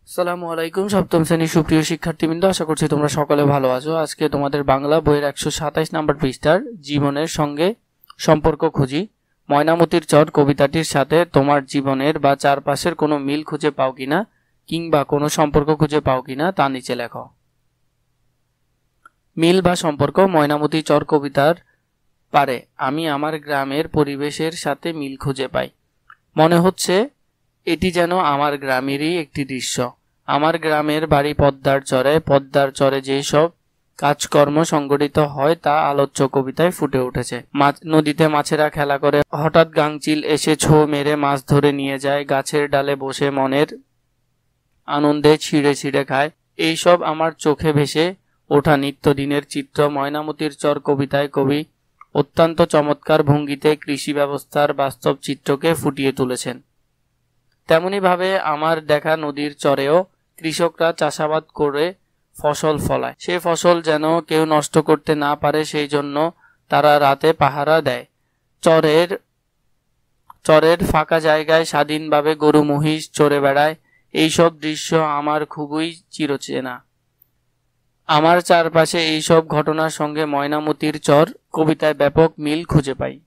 আসসালামু আলাইকুম। সপ্তম শ্রেণীর সুপ্রিয় শিক্ষার্থীবৃন্দ, আশা করছি তোমরা সকলে ভালো আছো। আজকে তোমাদের বাংলা বইয়ের 127 নম্বর পৃষ্ঠার জীবনের সঙ্গে সম্পর্ক খুঁজি। ময়নামতির চর কবিতাটির সাথে তোমার জীবনের বা চারপাশের কোনো মিল খুঁজে পাও কিনা কিংবা কোনো সম্পর্ক খুঁজে পাও কিনা তা নিচে লেখো। মিল বা সম্পর্ক। ময়নামতি চর কবিতার পারে আমি আমার গ্রামের পরিবেশের সাথে মিল খুঁজে পাই। মনে হচ্ছে এটি যেন আমার গ্রামেরই একটি দৃশ্য। আমার গ্রামের বাড়ি পদ্মার চরে যেসব কাজকর্ম সংগঠিত হয় তা আলোচ্য কবিতায় ফুটে উঠেছে। নদীতে মাছেরা খেলা করে, হঠাৎ গাংচিল এসে ছো মেরে মাছ ধরে নিয়ে যায়, গাছের ডালে বসে মনের আনন্দে ছিঁড়ে ছিঁড়ে খায়। এইসব আমার চোখে ভেসে ওঠা নিত্যদিনের চিত্র। ময়নামতির চর কবিতায় কবি অত্যন্ত চমৎকার ভঙ্গিতে কৃষি ব্যবস্থার বাস্তব চিত্রকে ফুটিয়ে তুলেছেন। তেমনিভাবে আমার দেখা নদীর চরেও কৃষকরা চাষাবাদ করে ফসল ফলায়। সে ফসল যেন কেউ নষ্ট করতে না পারে, সেই জন্য তারা রাতে পাহারা দেয়। চরের ফাঁকা জায়গায় স্বাধীনভাবে গরু মহিষ চড়ে বেড়ায়। এইসব দৃশ্য আমার খুবই চিরচেনা। আমার চারপাশে এইসব ঘটনার সঙ্গে ময়নামতির চর কবিতায় ব্যাপক মিল খুঁজে পাই।